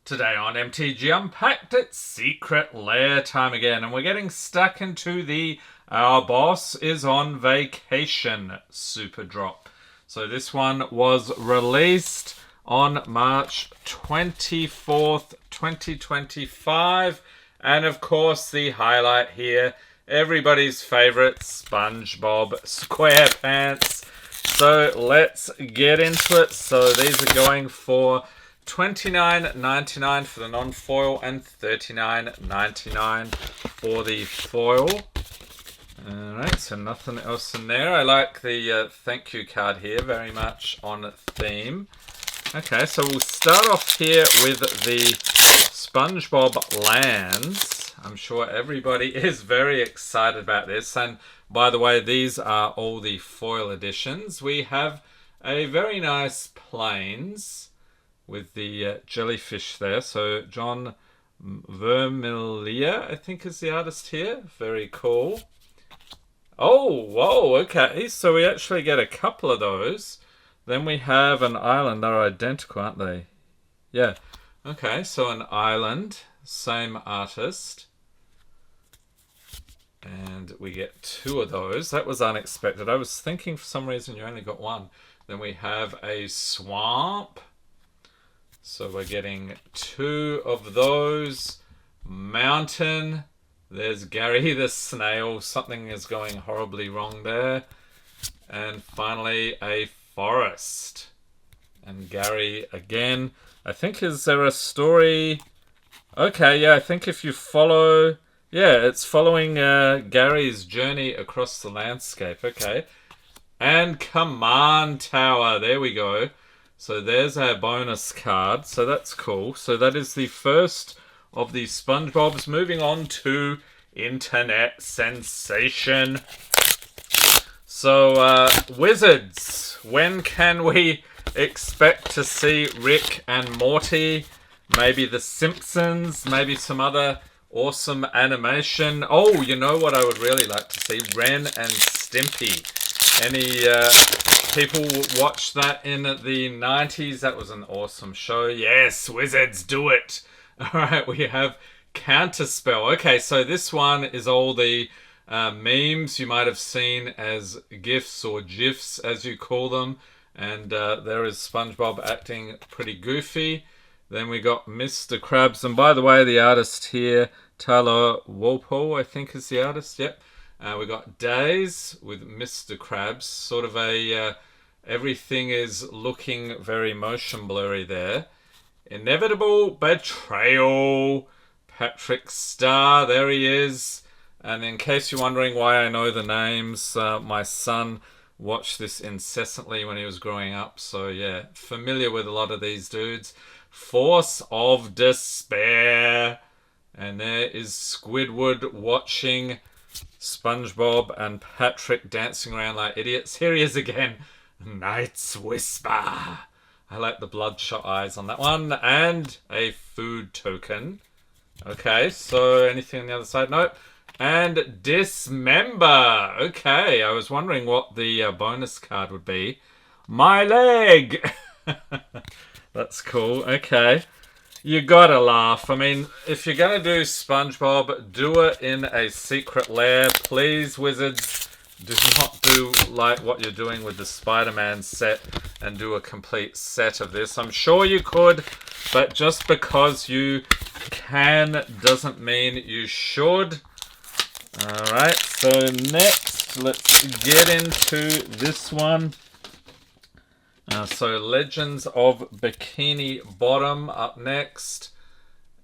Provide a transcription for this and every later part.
Today on MTG Unpacked, it's Secret Lair time again, and we're getting stuck into the Our Boss is on Vacation super drop. So this one was released on March 24th, 2025, and of course the highlight here, everybody's favourite SpongeBob SquarePants. So let's get into it. So these are going for $29.99 for the non-foil and $39.99 for the foil. Alright, so nothing else in there. I like the thank you card here, very much on theme. Okay, so we'll start off here with the SpongeBob Lands. I'm sure everybody is very excited about this. And by the way, these are all the foil editions. We have a very nice Plains with the jellyfish there. So John Vermillier, I think, is the artist here. Very cool. Oh, whoa, okay. So we actually get a couple of those. Then we have an island. They're identical, aren't they? Yeah. Okay, so an island, same artist. And we get two of those. That was unexpected. I was thinking for some reason you only got one. Then we have a swamp. So we're getting two of those. Mountain. There's Gary the snail. Something is going horribly wrong there. And finally a forest. And Gary again. I think, is there a story? Okay, yeah, I think if you follow... Yeah, it's following Gary's journey across the landscape. Okay. And Command Tower. There we go. So there's our bonus card. So that's cool. So that is the first of the SpongeBobs. Moving on to Internet Sensation. So, Wizards. When can we expect to see Rick and Morty? Maybe The Simpsons? Maybe some other awesome animation? Oh, you know what I would really like to see? Ren and Stimpy. Any people watch that in the 90s? That was an awesome show. Yes, Wizards, do it. Alright, we have Counterspell. Okay, so this one is all the memes you might have seen as GIFs or GIFs as you call them. And there is SpongeBob acting pretty goofy. Then we got Mr. Krabs. And by the way, the artist here, Tyler Walpole, I think is the artist. Yep. We got Days with Mr. Krabs. Sort of a... everything is looking very motion blurry there. Inevitable Betrayal. Patrick Star. There he is. And in case you're wondering why I know the names, my son watched this incessantly when he was growing up. So yeah, familiar with a lot of these dudes. Force of Despair. And there is Squidward watching SpongeBob and Patrick dancing around like idiots. Here he is again. Night's Whisper. I like the bloodshot eyes on that one. And a food token. Okay, so anything on the other side? Nope. And Dismember. Okay, I was wondering what the bonus card would be. My leg. That's cool. Okay. You gotta laugh. I mean, if you're gonna do SpongeBob, do it in a secret lair. Please, Wizards, do not do like what you're doing with the Spider-Man set and do a complete set of this. I'm sure you could, but just because you can doesn't mean you should. Alright, so next, let's get into this one. So Legends of Bikini Bottom up next.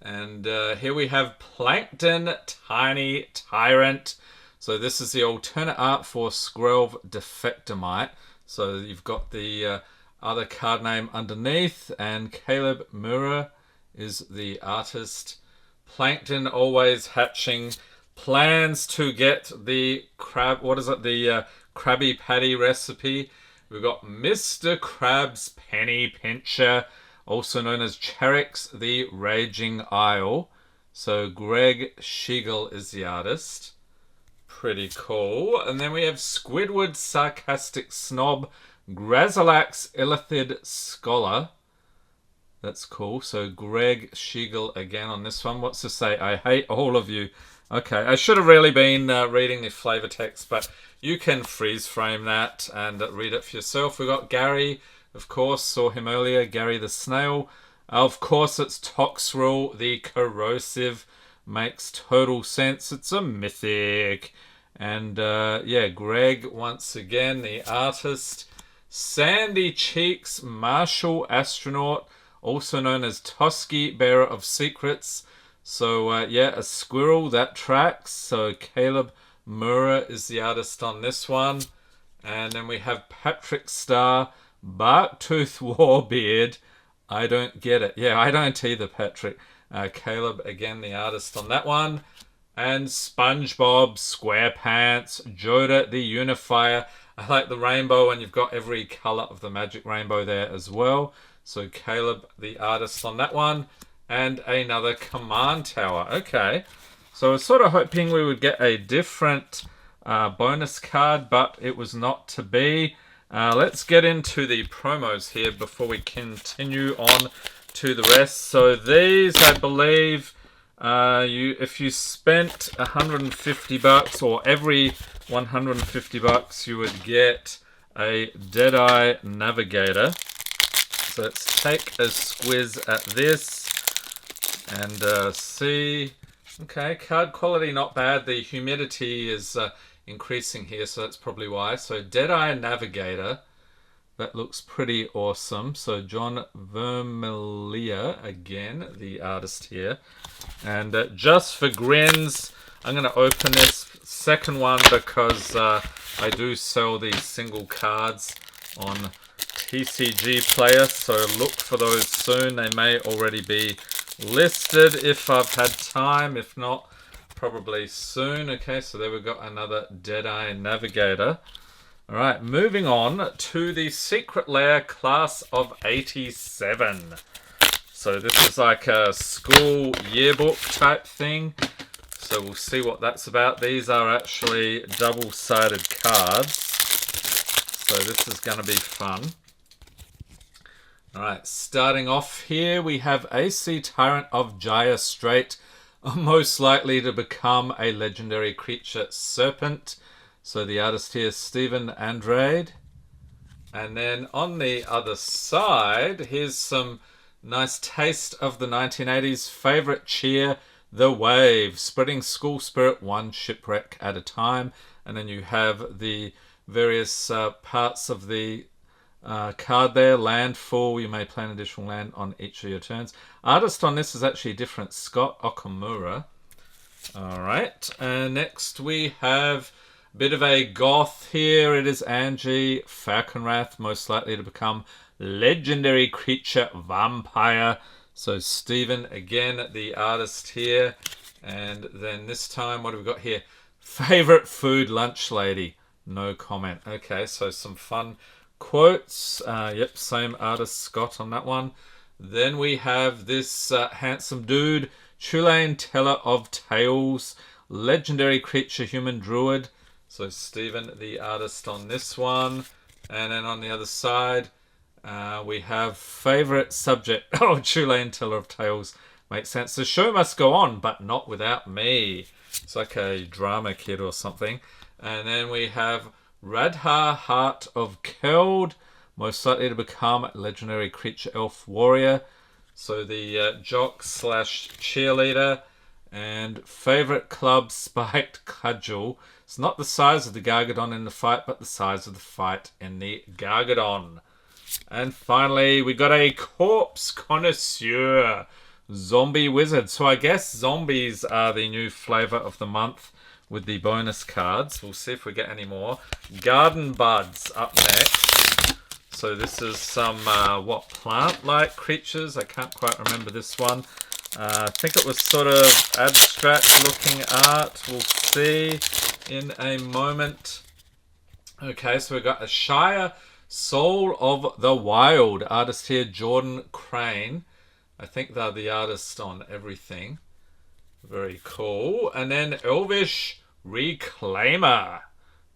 And here we have Plankton Tiny Tyrant. So this is the alternate art for Skrelv Defectomite. So you've got the other card name underneath. And Caleb Mura is the artist. Plankton always hatching plans to get the crab... What is it? The Krabby Patty recipe. We've got Mr. Krabs Penny Pincher, also known as Charix the Raging Isle. So Greg Schiegel is the artist. Pretty cool. And then we have Squidward Sarcastic Snob, Grazalax Illithid Scholar. That's cool. So Greg Schiegel again on this one. What's to say? I hate all of you. Okay, I should have really been reading the flavor text, but you can freeze frame that and read it for yourself. We got Gary, of course, saw him earlier, Gary the Snail. Of course, it's Toxrill, the Corrosive. Makes total sense. It's a mythic. And yeah, Greg, once again, the artist. Sandy Cheeks, Martial Astronaut, also known as Toski, Bearer of Secrets. So yeah, a squirrel, that tracks. So Caleb Murrah is the artist on this one. And then we have Patrick Starr, Barktooth Warbeard. I don't get it. Yeah, I don't either, Patrick. Caleb, again, the artist on that one. And SpongeBob SquarePants, Joda the Unifier. I like the rainbow, and you've got every colour of the magic rainbow there as well. So Caleb, the artist on that one. And another command tower. Okay. So I was sort of hoping we would get a different bonus card, but it was not to be. Let's get into the promos here before we continue on to the rest. So these, I believe, if you spent $150 or every $150, you would get a Deadeye Navigator. So let's take a squiz at this and see. Okay, card quality not bad. The humidity is increasing here, so that's probably why. So Deadeye Navigator, that looks pretty awesome. So John Vermillier, again, the artist here. And just for grins, I'm going to open this second one because I do sell these single cards on TCG Player, so look for those soon. They may already be listed if I've had time. If not, probably soon. Okay, so there we've got another Deadeye Navigator. Alright, moving on to the Secret Lair Class of 87. So this is like a school yearbook type thing. So we'll see what that's about. These are actually double-sided cards. So this is going to be fun. Alright, starting off here, we have AC Tyrant of Jaya Strait, most likely to become a legendary creature serpent. So the artist here is Stephen Andrade. And then on the other side, here's some nice taste of the 1980s favorite cheer, The Wave, spreading school spirit one shipwreck at a time. And then you have the various parts of the card there. Landfall, you may play an additional land on each of your turns. Artist on this is actually different, Scott Okamura. Alright, and next we have a bit of a goth here. It is Angie Falconwrath, most likely to become legendary creature vampire. So Stephen, again, the artist here. And then this time, what have we got here? Favorite food, lunch lady. No comment. Okay, so some fun quotes. Yep, same artist, Scott, on that one. Then we have this handsome dude, Tulane Teller of Tales, legendary creature, human druid. So Stephen, the artist on this one. And then on the other side, we have favorite subject. Oh, Tulane Teller of Tales. Makes sense. The show must go on, but not without me. It's like a drama kid or something. And then we have Radha, Heart of Keld, most likely to become legendary creature elf warrior. So the jock slash cheerleader. And favorite club, Spiked Cudgel. It's not the size of the Gargadon in the fight, but the size of the fight in the Gargadon. And finally, we got a Corpse Connoisseur, Zombie Wizard. So I guess zombies are the new flavour of the month with the bonus cards. We'll see if we get any more. Garden Buds up next. So this is some, plant-like creatures. I can't quite remember this one. I think it was sort of abstract-looking art. We'll see in a moment. Okay, so we've got a Shire Soul of the Wild. Artist here, Jordan Crane. I think they're the artist on everything. Very cool. And then Elvish Reclaimer.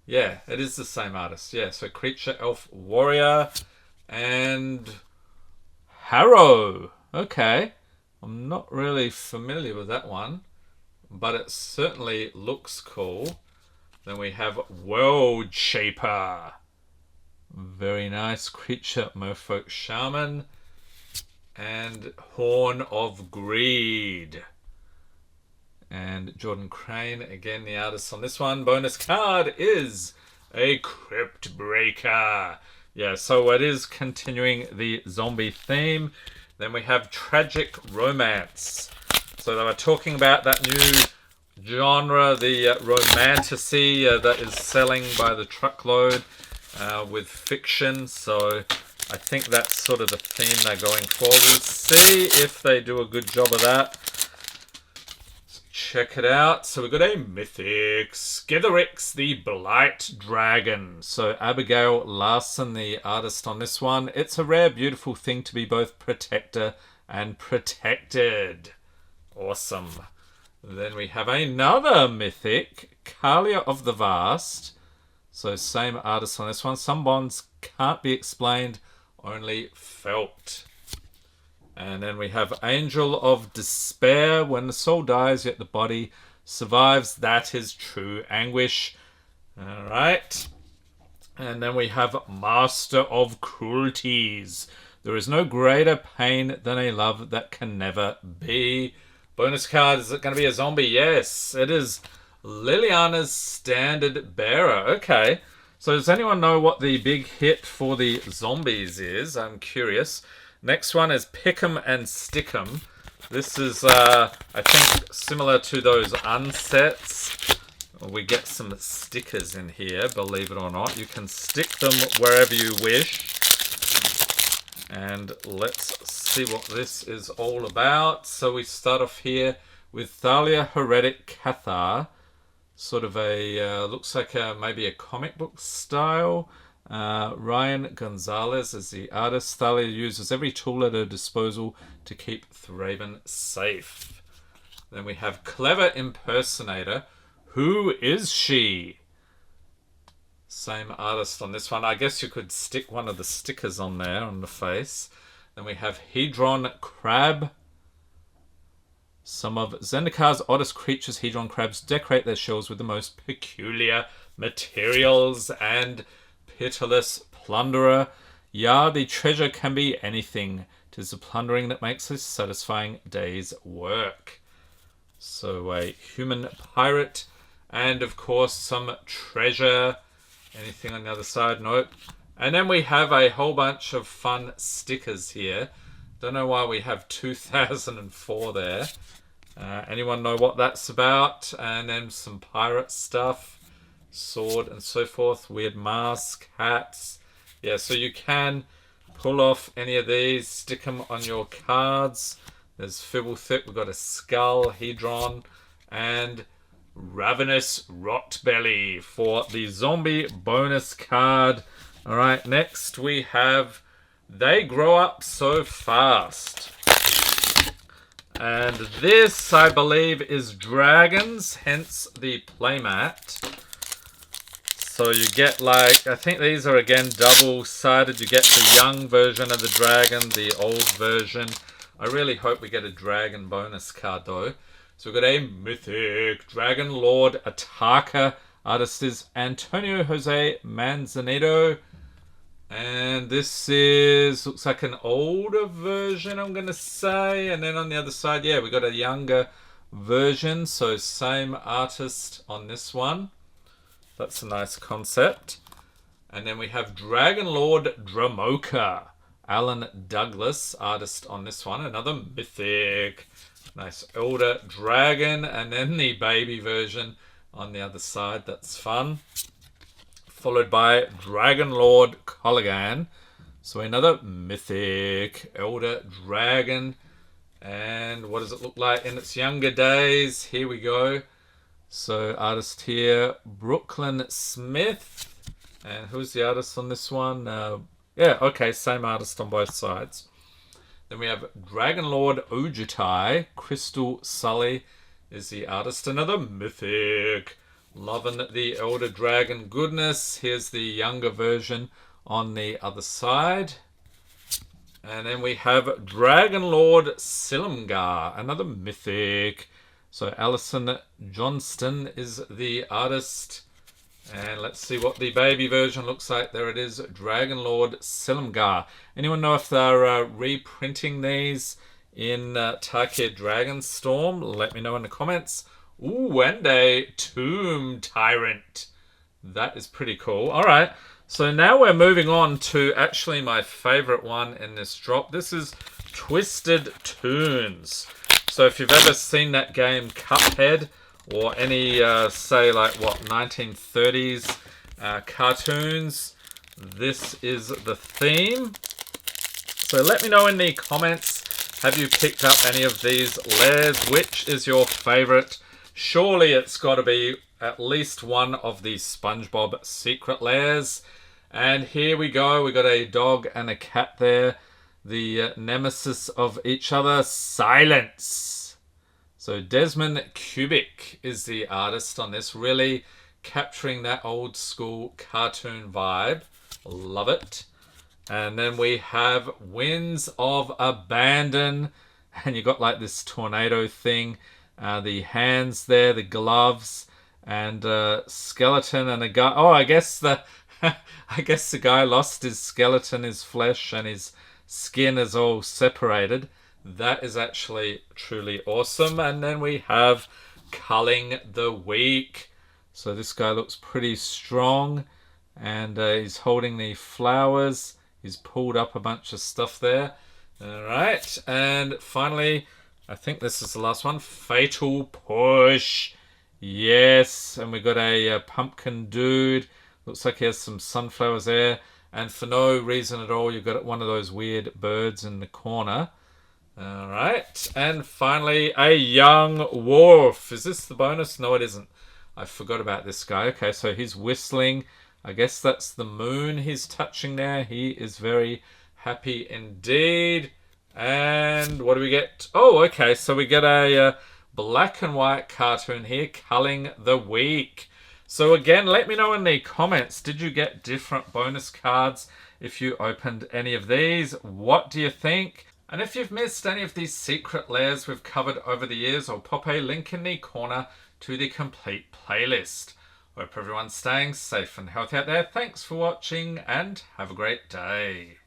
Yeah, it is the same artist. Yeah, so Creature, Elf, Warrior, and Harrow. Okay. I'm not really familiar with that one, but it certainly looks cool. Then we have World Shaper. Very nice creature, Merfolk Shaman. And Horn of Greed. And Jordan Crane, again the artist on this one. Bonus card is a Crypt Breaker. Yeah, so it is continuing the zombie theme. Then we have Tragic Romance. So they were talking about that new genre, the romantasy that is selling by the truckload with fiction. So I think that's sort of the theme they're going for. We'll see if they do a good job of that. Check it out. So we've got a Mythic Skitherix, the Blight Dragon. So Abigail Larson, the artist on this one. It's a rare, beautiful thing to be both protector and protected. Awesome. Then we have another Mythic, Kalia of the Vast. So same artist on this one. Some bonds can't be explained, only felt. And then we have Angel of Despair. When the soul dies, yet the body survives. That is true anguish. Alright. And then we have Master of Cruelties. There is no greater pain than a love that can never be. Bonus card, is it going to be a zombie? Yes, it is Liliana's Standard Bearer. Okay. So does anyone know what the big hit for the zombies is? I'm curious. Next one is Pick'em and Stick'em. This is, I think, similar to those unsets. We get some stickers in here, believe it or not. You can stick them wherever you wish. And let's see what this is all about. So we start off here with Thalia Heretic Cathar. Sort of a, looks like maybe a comic book style. Ryan Gonzalez is the artist. Thalia uses every tool at her disposal to keep Thraben safe. Then we have Clever Impersonator. Who is she? Same artist on this one. I guess you could stick one of the stickers on there on the face. Then we have Hedron Crab. Some of Zendikar's oddest creatures, Hedron crabs, decorate their shells with the most peculiar materials. And Pitiless Plunderer. Yeah, the treasure can be anything. 'Tis the plundering that makes a satisfying day's work. So a human pirate. And of course some treasure. Anything on the other side? Nope. And then we have a whole bunch of fun stickers here. Don't know why we have 2004 there. Anyone know what that's about? And then some pirate stuff. Sword and so forth. Weird mask, hats. Yeah, so you can pull off any of these. Stick them on your cards. There's Fibblethip. We've got a skull, Hedron. And Ravenous Rotbelly for the zombie bonus card. Alright, next we have They Grow Up So Fast. And this, I believe, is dragons, hence the playmat. So you get like, I think these are again double-sided. You get the young version of the dragon, the old version. I really hope we get a dragon bonus card though. So we've got a Mythic Dragon Lord Ataka. Artist is Antonio Jose Manzanito. And this is, looks like an older version, I'm going to say. And then on the other side, yeah, we got a younger version. So same artist on this one. That's a nice concept. And then we have Dragon Lord Dramoka. Alan Douglas, artist on this one. Another Mythic. Nice elder dragon. And then the baby version on the other side. That's fun. Followed by Dragon Lord Colligan. So another Mythic elder dragon. And what does it look like in its younger days? Here we go. So artist here, Brooklyn Smith. And who's the artist on this one? Yeah, okay, same artist on both sides. Then we have Dragon Lord Ojutai. Crystal Sully is the artist. Another Mythic. Loving the Elder Dragon goodness. Here's the younger version on the other side. And then we have Dragon Lord Silumgar, another mythic. So Alison Johnston is the artist. And let's see what the baby version looks like. There it is, Dragon Lord Silumgar. Anyone know if they're reprinting these in Tarkir Dragonstorm? Let me know in the comments. Ooh, and a Tomb Tyrant. That is pretty cool. All right. So now we're moving on to actually my favorite one in this drop. This is Twisted Toons. So if you've ever seen that game Cuphead, or any, say, like, what, 1930s cartoons, this is the theme. So let me know in the comments, have you picked up any of these lairs? Which is your favorite? Surely it's got to be at least one of the SpongeBob secret lairs. And here we go. We got a dog and a cat there. The nemesis of each other, Silence. So Desmond Kubik is the artist on this, really capturing that old school cartoon vibe. Love it. And then we have Winds of Abandon. And you got like this tornado thing. The hands there, the gloves, and skeleton and a guy. Oh, I guess the guy lost his skeleton, his flesh, and his skin is all separated. That is actually truly awesome. And then we have Culling the Weak. So this guy looks pretty strong. And he's holding the flowers. He's pulled up a bunch of stuff there. Alright. And finally, I think this is the last one. Fatal Push. Yes. And we got a pumpkin dude. Looks like he has some sunflowers there. And for no reason at all, you've got one of those weird birds in the corner. Alright, and finally, a young wolf. Is this the bonus? No, it isn't. I forgot about this guy. Okay, so he's whistling. I guess that's the moon he's touching there. He is very happy indeed. And what do we get? Oh, okay, so we get a black and white cartoon here, Culling the Weak. So again, let me know in the comments, did you get different bonus cards if you opened any of these? What do you think? And if you've missed any of these secret lairs we've covered over the years, I'll pop a link in the corner to the complete playlist. Hope everyone's staying safe and healthy out there. Thanks for watching and have a great day.